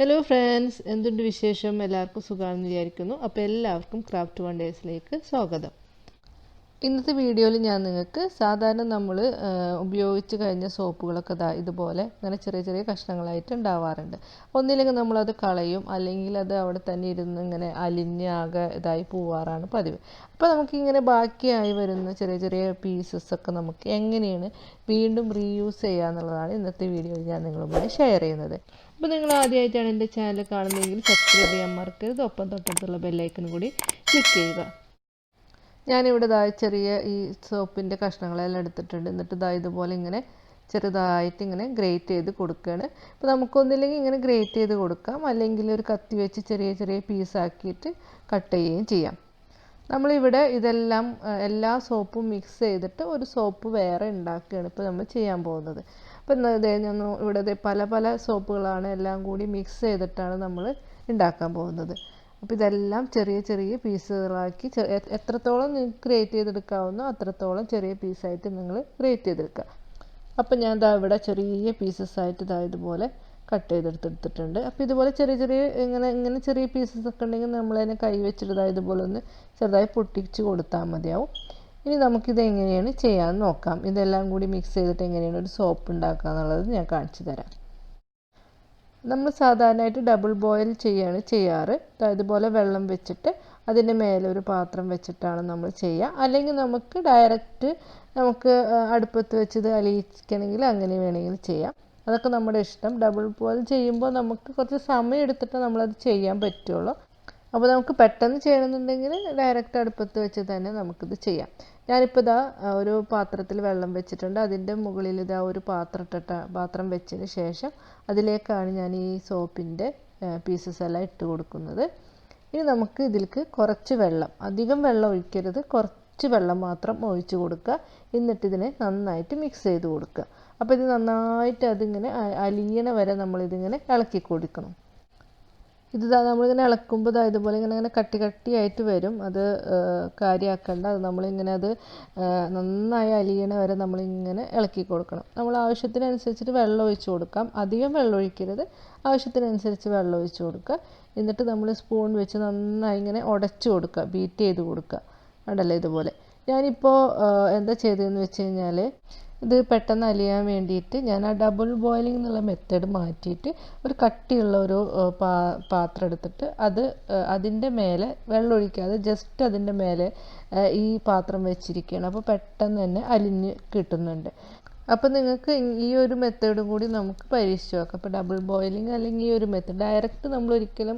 Hello friends, എന്തുണ്ട് വിശേഷം? എല്ലാവർക്കും സുഖമാണെന്ന് വിചാരിക്കുന്നു. അപ്പോൾ എല്ലാവർക്കും ക്രാഫ്റ്റ് വണ്ടേഴ്സിലേക്ക് സ്വാഗതം. ഇന്നത്തെ വീഡിയോയിൽ ഞാൻ നിങ്ങൾക്ക് സാധാരണ നമ്മൾ ഉപയോഗിച്ച് കഴിഞ്ഞ സോപ്പുകളൊക്കെ ഇതുപോലെ ഇങ്ങനെ ചെറിയ ചെറിയ കഷ്ണങ്ങളായിട്ട് ഉണ്ടാവാറുണ്ട്. ഒന്നില്ലെങ്കിൽ നമ്മളത് കളയും, അല്ലെങ്കിൽ അത് അവിടെ തന്നെ ഇരുന്ന് ഇങ്ങനെ അലിഞ്ഞാകെ ഇതായി പോവാറാണ് പതിവ്. അപ്പോൾ നമുക്കിങ്ങനെ ബാക്കിയായി വരുന്ന ചെറിയ ചെറിയ പീസസൊക്കെ നമുക്ക് എങ്ങനെയാണ് വീണ്ടും റീയൂസ് ചെയ്യുക എന്നുള്ളതാണ് ഇന്നത്തെ വീഡിയോയിൽ ഞാൻ നിങ്ങളുമായി ഷെയർ ചെയ്യുന്നത്. അപ്പോൾ നിങ്ങൾ ആദ്യമായിട്ടാണ് എൻ്റെ ചാനൽ കാണുന്നതെങ്കിൽ സബ്സ്ക്രൈബ് ചെയ്യാൻ മറക്കരുത്. ഒപ്പം തൊട്ടടുത്തുള്ള ബെല്ലൈക്കൺ കൂടി ക്ലിക്ക് ചെയ്യുക. ഞാനിവിടെ ചെറിയ ഈ സോപ്പിൻ്റെ കഷ്ണങ്ങളെല്ലാം എടുത്തിട്ടുണ്ട്. എന്നിട്ട് ഇതുപോലെ ഇങ്ങനെ ചെറുതായിട്ട് ഇങ്ങനെ ഗ്രേറ്റ് ചെയ്ത് കൊടുക്കുകയാണ്. അപ്പോൾ നമുക്കൊന്നില്ലെങ്കിൽ ഇങ്ങനെ ഗ്രേറ്റ് ചെയ്ത് കൊടുക്കാം, അല്ലെങ്കിൽ ഒരു കത്തി വെച്ച് ചെറിയ ചെറിയ പീസാക്കിയിട്ട് കട്ട് ചെയ്യുകയും ചെയ്യാം. നമ്മളിവിടെ ഇതെല്ലാം എല്ലാ സോപ്പും മിക്സ് ചെയ്തിട്ട് ഒരു സോപ്പ് വേറെ ഉണ്ടാക്കുകയാണ് ഇപ്പോൾ നമ്മൾ ചെയ്യാൻ പോകുന്നത്. അപ്പം ഞാൻ ഇവിടെ പല പല സോപ്പുകളാണ് എല്ലാം കൂടി മിക്സ് ചെയ്തിട്ടാണ് നമ്മൾ ഉണ്ടാക്കാൻ പോകുന്നത്. അപ്പോൾ ഇതെല്ലാം ചെറിയ ചെറിയ പീസുകളാക്കി എത്രത്തോളം നിങ്ങൾക്ക് ഗ്രേറ്റ് ചെയ്തെടുക്കാവുന്നോ അത്രത്തോളം ചെറിയ പീസായിട്ട് നിങ്ങൾ ഗ്രേറ്റ് ചെയ്തെടുക്കുക. അപ്പം ഞാൻ ഇവിടെ ചെറിയ പീസസ്സായിട്ട് ഇതുപോലെ കട്ട് ചെയ്തെടുത്തിട്ടുണ്ട്. അപ്പോൾ ഇതുപോലെ ചെറിയ ചെറിയ ഇങ്ങനെ ചെറിയ പീസസ് ഒക്കെ ഉണ്ടെങ്കിൽ നമ്മളതിനെ കൈ വെച്ചിട്ട് ഇതുപോലെ ഒന്ന് ചെറുതായി പൊട്ടിച്ച് കൊടുത്താൽ മതിയാവും. ഇനി നമുക്കിത് എങ്ങനെയാണ് ചെയ്യാൻ നോക്കാം. ഇതെല്ലാം കൂടി മിക്സ് ചെയ്തിട്ട് എങ്ങനെയാണ് ഒരു സോപ്പ് ഉണ്ടാക്കുക എന്നുള്ളത് ഞാൻ കാണിച്ചു തരാം. നമ്മൾ സാധാരണയായിട്ട് ഡബിൾ ബോയിൽ ചെയ്യാറ്. ഇതുപോലെ വെള്ളം വെച്ചിട്ട് അതിൻ്റെ മേലെ ഒരു പാത്രം വെച്ചിട്ടാണ് നമ്മൾ ചെയ്യുക. അല്ലെങ്കിൽ നമുക്ക് ഡയറക്റ്റ് അടുപ്പത്ത് വെച്ചത് അലിയിക്കണമെങ്കിൽ അങ്ങനെ വേണമെങ്കിൽ ചെയ്യാം. അതൊക്കെ നമ്മുടെ ഇഷ്ടം. ഡബിൾ ബോയിൽ ചെയ്യുമ്പോൾ നമുക്ക് കുറച്ച് സമയം എടുത്തിട്ട് നമ്മളത് ചെയ്യാൻ പറ്റുള്ളൂ. അപ്പോൾ നമുക്ക് പെട്ടെന്ന് ചെയ്യണമെന്നുണ്ടെങ്കിൽ ഡയറക്റ്റ് അടുപ്പത്ത് വെച്ച് തന്നെ നമുക്കിത് ചെയ്യാം. ഞാനിപ്പോൾ ഒരു പാത്രത്തിൽ വെള്ളം വെച്ചിട്ടുണ്ട്. അതിൻ്റെ മുകളിൽ ഒരു പാത്രം വെച്ചതിന് ശേഷം അതിലേക്കാണ് ഞാൻ ഈ സോപ്പിൻ്റെ പീസസ് എല്ലാം ഇട്ട് കൊടുക്കുന്നത്. ഇനി നമുക്ക് ഇതിലേക്ക് കുറച്ച് വെള്ളം, അധികം വെള്ളം ഒഴിക്കരുത്, കുറച്ച് വെള്ളം മാത്രം ഒഴിച്ച് കൊടുക്കുക. എന്നിട്ട് ഇതിനെ നന്നായിട്ട് മിക്സ് ചെയ്ത് കൊടുക്കുക. അപ്പോൾ ഇത് നന്നായിട്ട് അതിങ്ങനെ അലിയണ വരെ നമ്മളിതിങ്ങനെ ഇളക്കി കൊടുക്കണം. ഇത് നമ്മളിങ്ങനെ ഇളക്കുമ്പോൾ ഇതുപോലെ ഇങ്ങനെ കട്ടി കട്ടിയായിട്ട് വരും. അത് കാര്യമാക്കണ്ട. അത് നമ്മളിങ്ങനെ നന്നായി അലിയണ വരെ നമ്മളിങ്ങനെ ഇളക്കി കൊടുക്കണം. നമ്മൾ ആവശ്യത്തിനനുസരിച്ചിട്ട് വെള്ളം ഒഴിച്ച് കൊടുക്കാം. അധികം വെള്ളം ഒഴിക്കരുത്, ആവശ്യത്തിനനുസരിച്ച് വെള്ളം ഒഴിച്ച് കൊടുക്കുക. എന്നിട്ട് നമ്മൾ സ്പൂൺ വെച്ച് നന്നായി ഇങ്ങനെ ഉടച്ചു കൊടുക്കുക, ബീറ്റ് ചെയ്ത് കൊടുക്കുക. ഉണ്ടല്ലോ ഇതുപോലെ. ഞാനിപ്പോൾ എന്താ ചെയ്തതെന്ന് വെച്ച് കഴിഞ്ഞാൽ ഇത് പെട്ടെന്ന് അലിയാൻ വേണ്ടിയിട്ട് ഞാൻ ആ ഡബിൾ ബോയിലിംഗ് എന്നുള്ള മെത്തേഡ് മാറ്റിയിട്ട് ഒരു കട്ടിയുള്ള ഒരു പാത്രം എടുത്തിട്ട് അതിൻ്റെ മേലെ വെള്ളം ഒഴിക്കാതെ ജസ്റ്റ് അതിൻ്റെ മേലെ ഈ പാത്രം വെച്ചിരിക്കുകയാണ്. അപ്പോൾ പെട്ടെന്ന് തന്നെ അലിഞ്ഞ് കിട്ടുന്നുണ്ട്. അപ്പോൾ നിങ്ങൾക്ക് ഈ ഒരു മെത്തേഡും കൂടി നമുക്ക് പരീക്ഷിച്ച് നോക്കാം. അപ്പോൾ ഡബിൾ ബോയിലിംഗ് അല്ലെങ്കിൽ ഈ ഒരു മെത്തേഡ് ഡയറക്റ്റ് നമ്മൾ ഒരിക്കലും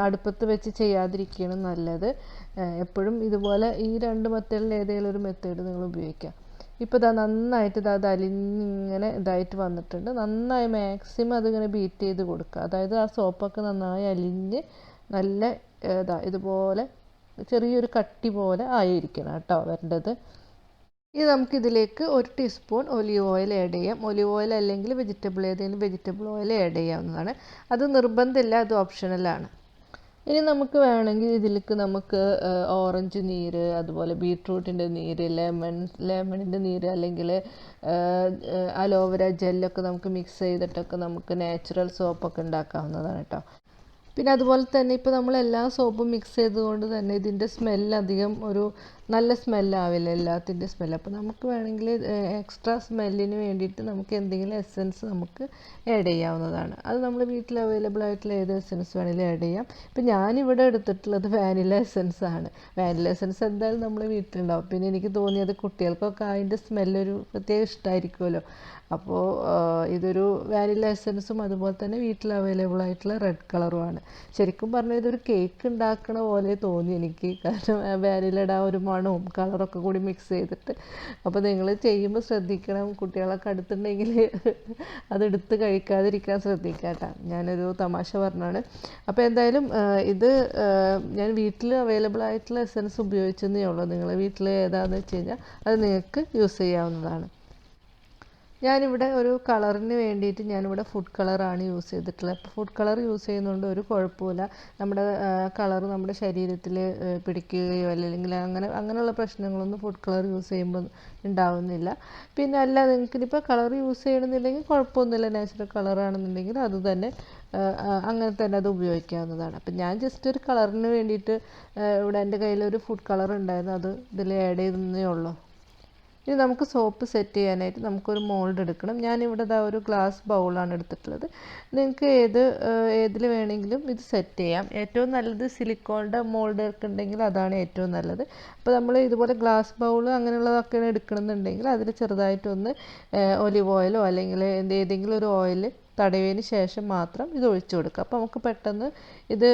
അടുപ്പത്ത് വെച്ച് ചെയ്യാതിരിക്കുകയാണ് നല്ലത്. എപ്പോഴും ഇതുപോലെ ഈ രണ്ട് മെത്തേഡിൽ ഏതെങ്കിലും ഒരു മെത്തേഡ് നിങ്ങൾ ഉപയോഗിക്കുക. ഇപ്പോൾ നന്നായിട്ട് അത് അലിഞ്ഞിങ്ങനെ ഇതായിട്ട് വന്നിട്ടുണ്ട്. നന്നായി മാക്സിമം അതിങ്ങനെ ബീറ്റ് ചെയ്ത് കൊടുക്കുക. അതായത് ആ സോപ്പൊക്കെ നന്നായി അലിഞ്ഞ് നല്ല ഇതുപോലെ ചെറിയൊരു കട്ടി പോലെ ആയിരിക്കണം കേട്ടോ വരേണ്ടത്. ഇനി നമുക്കിതിലേക്ക് 1 ടീസ്പൂൺ ഒലിവ് ഓയിൽ ആഡ് ചെയ്യാം. ഒലിവ് ഓയിൽ അല്ലെങ്കിൽ ഏതെങ്കിലും വെജിറ്റബിൾ ഓയിൽ ആഡ് ചെയ്യാവുന്നതാണ്. അത് നിർബന്ധമില്ല, അത് ഓപ്ഷണലാണ്. ഇനി നമുക്ക് വേണമെങ്കിൽ ഇതിലേക്ക് നമുക്ക് ഓറഞ്ച് നീര്, അതുപോലെ ബീട്രൂട്ടിൻ്റെ നീര്, ലെമണിൻ്റെ നീര്, അല്ലെങ്കിൽ അലോവേര ജെല്ലൊക്കെ നമുക്ക് മിക്സ് ചെയ്തിട്ടൊക്കെ നമുക്ക് നാച്ചുറൽ സോപ്പൊക്കെ ഉണ്ടാക്കാവുന്നതാണ് കേട്ടോ. പിന്നെ അതുപോലെ തന്നെ ഇപ്പോൾ നമ്മൾ എല്ലാ സോപ്പും മിക്സ് ചെയ്തുകൊണ്ട് തന്നെ ഇതിൻ്റെ സ്മെല്ല് അധികം ഒരു നല്ല സ്മെല്ലാവില്ല, എല്ലാത്തിൻ്റെ സ്മെല്ല്. അപ്പോൾ നമുക്ക് വേണമെങ്കിൽ എക്സ്ട്രാ സ്മെല്ലിന് വേണ്ടിയിട്ട് നമുക്ക് എന്തെങ്കിലും എസെൻസ് നമുക്ക് ആഡ് ചെയ്യാവുന്നതാണ്. അത് നമ്മൾ വീട്ടിൽ അവൈലബിൾ ആയിട്ടുള്ള ഏത് എസെൻസ് വേണമെങ്കിലും ആഡ് ചെയ്യാം. ഇപ്പോൾ ഞാനിവിടെ എടുത്തിട്ടുള്ളത് വാനില എസെൻസ് ആണ്. വാനില എസെൻസ് എന്തായാലും നമ്മൾ വീട്ടിലുണ്ടാവും. പിന്നെ എനിക്ക് തോന്നിയത് കുട്ടികൾക്കൊക്കെ അതിൻ്റെ സ്മെല്ലൊരു പ്രത്യേക ഇഷ്ടമായിരിക്കുമല്ലോ. അപ്പോൾ ഇതൊരു വാനില എസെൻസും അതുപോലെ തന്നെ വീട്ടിൽ അവൈലബിൾ ആയിട്ടുള്ള റെഡ് കളറുമാണ്. ശരിക്കും പറഞ്ഞാൽ ഇതൊരു കേക്ക് ഉണ്ടാക്കണ പോലെ തോന്നി എനിക്ക്. കാരണം വാനിലയുടെ ആ ഒരു മണവും കളറൊക്കെ കൂടി മിക്സ് ചെയ്തിട്ട്. അപ്പോൾ നിങ്ങൾ ചെയ്യുമ്പോൾ ശ്രദ്ധിക്കണം, കുട്ടികളൊക്കെ അടുത്തുണ്ടെങ്കിൽ അതെടുത്ത് കഴിക്കാതിരിക്കാൻ ശ്രദ്ധിക്കാം കേട്ടോ. ഞാനൊരു തമാശ പറഞ്ഞാണ്. അപ്പോൾ എന്തായാലും ഇത് ഞാൻ വീട്ടിൽ അവൈലബിൾ ആയിട്ടുള്ള എസെൻസ് ഉപയോഗിച്ചെന്നേ ഉള്ളൂ. നിങ്ങൾ വീട്ടിൽ ഏതാണെന്ന് വെച്ച് കഴിഞ്ഞാൽ അത് നിങ്ങൾക്ക് യൂസ് ചെയ്യാവുന്നതാണ്. ഞാനിവിടെ ഒരു കളറിന് വേണ്ടിയിട്ട് ഞാനിവിടെ ഫുഡ് കളറാണ് യൂസ് ചെയ്തിട്ടുള്ളത്. അപ്പോൾ ഫുഡ് കളർ യൂസ് ചെയ്യുന്നതുകൊണ്ട് ഒരു കുഴപ്പമില്ല. നമ്മുടെ കളർ നമ്മുടെ ശരീരത്തിൽ പിടിക്കുകയോ അല്ലെങ്കിൽ അങ്ങനെയുള്ള പ്രശ്നങ്ങളൊന്നും ഫുഡ് കളർ യൂസ് ചെയ്യുമ്പോൾ ഉണ്ടാവുന്നില്ല. പിന്നെ അല്ല നിങ്ങൾക്കിപ്പോൾ കളർ യൂസ് ചെയ്യണമെന്നില്ലെങ്കിൽ കുഴപ്പമൊന്നുമില്ല, നാച്ചുറൽ കളറാണെന്നുണ്ടെങ്കിൽ അത് തന്നെ അങ്ങനെ തന്നെ അത് ഉപയോഗിക്കാവുന്നതാണ്. അപ്പം ഞാൻ ജസ്റ്റ് ഒരു കളറിന് വേണ്ടിയിട്ട് ഇവിടെ എൻ്റെ കയ്യിലൊരു ഫുഡ് കളർ ഉണ്ടായിരുന്നു, അത് ഇതിൽ ആഡ് ചെയ്തേ ഉള്ളൂ. ഇനി നമുക്ക് സോപ്പ് സെറ്റ് ചെയ്യാനായിട്ട് നമുക്കൊരു മോൾഡ് എടുക്കണം. ഞാനിവിടെ ഒരു ഗ്ലാസ് ബൗളാണ് എടുത്തിട്ടുള്ളത്. നിങ്ങൾക്ക് ഏതിൽ വേണമെങ്കിലും ഇത് സെറ്റ് ചെയ്യാം. ഏറ്റവും നല്ലത് സിലിക്കോണിൻ്റെ മോൾഡ് ഒക്കെ ഉണ്ടെങ്കിൽ അതാണ് ഏറ്റവും നല്ലത്. അപ്പോൾ നമ്മൾ ഇതുപോലെ ഗ്ലാസ് ബൗൾ അങ്ങനെയുള്ളതൊക്കെയാണ് എടുക്കണമെന്നുണ്ടെങ്കിൽ അതിൽ ചെറുതായിട്ടൊന്ന് ഒലിവ് ഓയിലോ അല്ലെങ്കിൽ ഏതെങ്കിലും ഒരു ഓയിൽ തടവിയതിന് ശേഷം മാത്രം ഇത് ഒഴിച്ചു കൊടുക്കുക. അപ്പോൾ നമുക്ക് പെട്ടെന്ന് ഇത്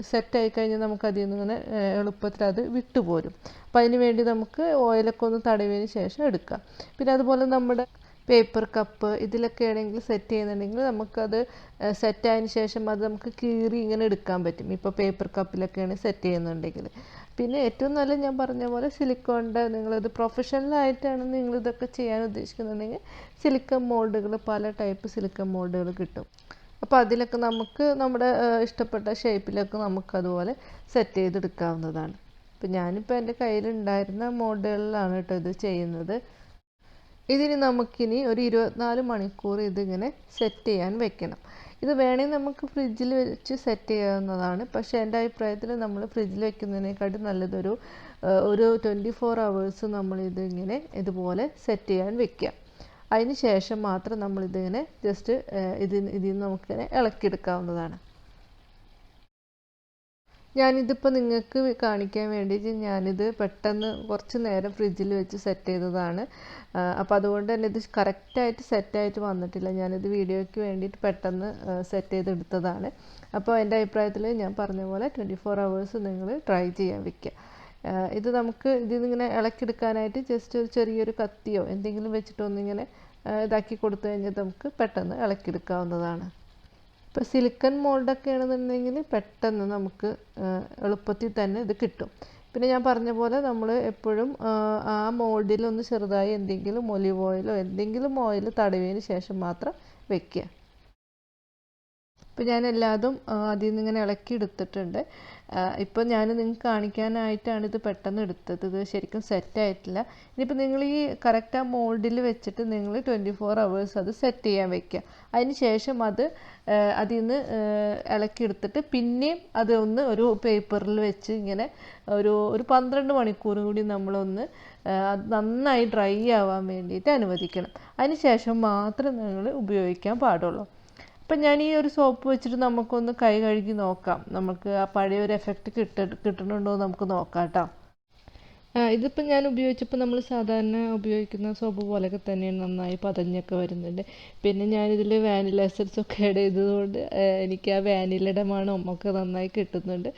സെറ്റായി കഴിഞ്ഞാൽ നമുക്ക് അതിൽ നിന്ന് ഇങ്ങനെ എളുപ്പത്തിൽ അത് വിട്ടുപോരും. അപ്പോൾ അതിന് വേണ്ടി നമുക്ക് ഓയിലൊക്കെ ഒന്ന് തടവിയതിന് ശേഷം എടുക്കാം. പിന്നെ അതുപോലെ നമ്മുടെ പേപ്പർ കപ്പ് ഇതിലൊക്കെ ആണെങ്കിൽ സെറ്റ് ചെയ്യുന്നുണ്ടെങ്കിൽ നമുക്കത് സെറ്റായതിന് ശേഷം അത് നമുക്ക് കീറി ഇങ്ങനെ എടുക്കാൻ പറ്റും. ഇപ്പോൾ പേപ്പർ കപ്പിലൊക്കെയാണ് സെറ്റ് ചെയ്യുന്നുണ്ടെങ്കിൽ. പിന്നെ ഏറ്റവും നല്ല ഞാൻ പറഞ്ഞ പോലെ സിലിക്കോണിൻ്റെ, നിങ്ങളിത് പ്രൊഫഷണലായിട്ടാണ് നിങ്ങളിതൊക്കെ ചെയ്യാൻ ഉദ്ദേശിക്കുന്നുണ്ടെങ്കിൽ സിലിക്കൺ മോൾഡുകൾ, പല ടൈപ്പ് സിലിക്കൺ മോൾഡുകൾ കിട്ടും. അപ്പോൾ അതിലൊക്കെ നമുക്ക് നമ്മുടെ ഇഷ്ടപ്പെട്ട ഷേപ്പിലൊക്കെ നമുക്കതുപോലെ സെറ്റ് ചെയ്തെടുക്കാവുന്നതാണ്. അപ്പോൾ ഞാനിപ്പോൾ എൻ്റെ കയ്യിലുണ്ടായിരുന്ന മോഡലുകളിലാണ് കേട്ടോ ഇത് ചെയ്യുന്നത്. ഇതിന് നമുക്കിനി ഒരു 24 മണിക്കൂർ ഇതിങ്ങനെ സെറ്റ് ചെയ്യാൻ വെക്കണം. ഇത് വേണമെങ്കിൽ നമുക്ക് ഫ്രിഡ്ജിൽ വെച്ച് സെറ്റ് ചെയ്യാവുന്നതാണ്. പക്ഷേ എൻ്റെ അഭിപ്രായത്തിൽ നമ്മൾ ഫ്രിഡ്ജിൽ വെക്കുന്നതിനേക്കാട്ടും നല്ലതൊരു 24 hours നമ്മളിതിങ്ങനെ ഇതുപോലെ സെറ്റ് ചെയ്യാൻ വെക്കുക. അതിന് ശേഷം മാത്രം നമ്മളിതിങ്ങനെ ജസ്റ്റ് ഇതിൽ നിന്ന് നമുക്കിങ്ങനെ ഇളക്കിയെടുക്കാവുന്നതാണ്. ഞാനിതിപ്പോൾ നിങ്ങൾക്ക് കാണിക്കാൻ വേണ്ടിയിട്ട് ഞാനിത് പെട്ടെന്ന് കുറച്ച് നേരം ഫ്രിഡ്ജിൽ വെച്ച് സെറ്റ് ചെയ്തതാണ്. അപ്പോൾ അതുകൊണ്ട് തന്നെ ഇത് കറക്റ്റായിട്ട് സെറ്റായിട്ട് വന്നിട്ടില്ല. ഞാനിത് വീഡിയോയ്ക്ക് വേണ്ടിയിട്ട് പെട്ടെന്ന് സെറ്റ് ചെയ്തെടുത്തതാണ്. അപ്പോൾ എൻ്റെ അഭിപ്രായത്തിൽ ഞാൻ പറഞ്ഞ പോലെ 24 hours നിങ്ങൾ ട്രൈ ചെയ്യാൻ വെക്കുക. ഇത് നമുക്ക് ഇതിങ്ങനെ ഇളക്കിയെടുക്കാനായിട്ട് ജസ്റ്റ് ഒരു ചെറിയൊരു കത്തിയോ എന്തെങ്കിലും വെച്ചിട്ടൊന്നിങ്ങനെ ഇതാക്കി കൊടുത്തു കഴിഞ്ഞാൽ നമുക്ക് പെട്ടെന്ന് ഇളക്കിയെടുക്കാവുന്നതാണ്. ഇപ്പോൾ സിലിക്കൺ മോൾഡൊക്കെ ആണെന്നുണ്ടെങ്കിൽ പെട്ടെന്ന് നമുക്ക് എളുപ്പത്തിൽ തന്നെ ഇത് കിട്ടും. പിന്നെ ഞാൻ പറഞ്ഞ പോലെ നമ്മൾ എപ്പോഴും ആ മോൾഡിലൊന്ന് ചെറുതായി എന്തെങ്കിലും ഒലിവ് ഓയിലോ എന്തെങ്കിലും ഓയിൽ തടവിയതിന് ശേഷം മാത്രം വെക്കുക. ഇപ്പോൾ ഞാൻ എല്ലാതും അതിൽ നിന്ന് ഇങ്ങനെ ഇളക്കി എടുത്തിട്ടുണ്ട്. ഇപ്പോൾ ഞാൻ നിങ്ങൾക്ക് കാണിക്കാനായിട്ടാണ് ഇത് പെട്ടെന്ന് എടുത്തത്. ഇത് ശരിക്കും സെറ്റായിട്ടില്ല. ഇനിയിപ്പോൾ നിങ്ങൾ ഈ കറക്റ്റ് ആ മോൾഡിൽ വെച്ചിട്ട് നിങ്ങൾ 24 hours അത് സെറ്റ് ചെയ്യാൻ വെക്കുക. അതിന് ശേഷം അതിൽ നിന്ന് ഇളക്കിയെടുത്തിട്ട് പിന്നെയും അതൊന്ന് ഒരു പേപ്പറിൽ വെച്ച് ഇങ്ങനെ ഒരു 12 മണിക്കൂർ കൂടി നമ്മളൊന്ന് നന്നായി ഡ്രൈ ആവാൻ വേണ്ടിയിട്ട് അനുവദിക്കണം. അതിന് ശേഷം മാത്രം നിങ്ങൾ ഉപയോഗിക്കാൻ പാടുള്ളൂ. അപ്പം ഞാൻ ഈ ഒരു സോപ്പ് വെച്ചിട്ട് നമുക്കൊന്ന് കൈ കഴുകി നോക്കാം. നമുക്ക് ആ പഴയ ഒരു എഫക്റ്റ് കിട്ടുന്നുണ്ടോ എന്ന് നമുക്ക് നോക്കാം കേട്ടോ. ഇതിപ്പോൾ ഞാൻ ഉപയോഗിച്ചപ്പോൾ നമ്മൾ സാധാരണ ഉപയോഗിക്കുന്ന സോപ്പ് പോലെയൊക്കെ തന്നെയാണ്, നന്നായി പതഞ്ഞൊക്കെ വരുന്നുണ്ട്. പിന്നെ ഞാനിതിൽ വാനില എസൻസ് ഒക്കെ ആഡ് ചെയ്തതുകൊണ്ട് എനിക്ക് ആ വാനിലയുടെ മണം ഒക്കെ നന്നായി കിട്ടുന്നുണ്ട്.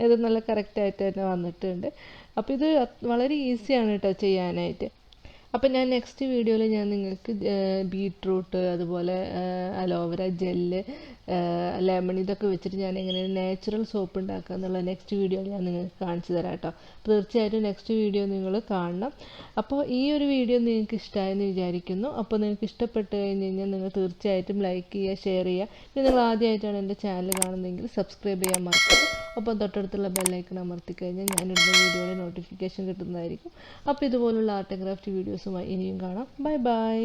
ഇത് നല്ല കറക്റ്റായിട്ട് തന്നെ വന്നിട്ടുണ്ട്. അപ്പോൾ ഇത് വളരെ ഈസിയാണ് കേട്ടോ ചെയ്യാനായിട്ട്. അപ്പം ഞാൻ നെക്സ്റ്റ് വീഡിയോയിൽ ഞാൻ നിങ്ങൾക്ക് ബീട്രൂട്ട് അതുപോലെ അലോവേര ജെല്ല് ലെമൺ ഇതൊക്കെ വെച്ചിട്ട് ഞാൻ എങ്ങനെ നാച്ചുറൽ സോപ്പ് ഉണ്ടാക്കുക എന്നുള്ള നെക്സ്റ്റ് വീഡിയോയിൽ ഞാൻ നിങ്ങൾക്ക് കാണിച്ചു തരാം കേട്ടോ. അപ്പോൾ തീർച്ചയായിട്ടും നെക്സ്റ്റ് വീഡിയോ നിങ്ങൾ കാണണം. അപ്പോൾ ഈ ഒരു വീഡിയോ നിങ്ങൾക്ക് ഇഷ്ടമായെന്ന് വിചാരിക്കുന്നു. അപ്പോൾ നിങ്ങൾക്ക് ഇഷ്ടപ്പെട്ട് കഴിഞ്ഞ് കഴിഞ്ഞാൽ നിങ്ങൾ തീർച്ചയായിട്ടും ലൈക്ക് ചെയ്യുക, ഷെയർ ചെയ്യുക. പിന്നെ നിങ്ങൾ ആദ്യമായിട്ടാണ് എൻ്റെ ചാനൽ കാണുന്നതെങ്കിൽ സബ്സ്ക്രൈബ് ചെയ്യാൻ മറക്കരുത്. ഒപ്പം തൊട്ടടുത്തുള്ള ബെല്ലൈക്കൺ അമർത്തി കഴിഞ്ഞാൽ ഞാനിടുന്ന വീഡിയോയുടെ നോട്ടിഫിക്കേഷൻ കിട്ടുന്നതായിരിക്കും. അപ്പോൾ ഇതുപോലുള്ള ആർട്ട് ആൻഡ് ക്രാഫ്റ്റ് വീഡിയോസുമായി ഇനിയും കാണാം. Bye bye.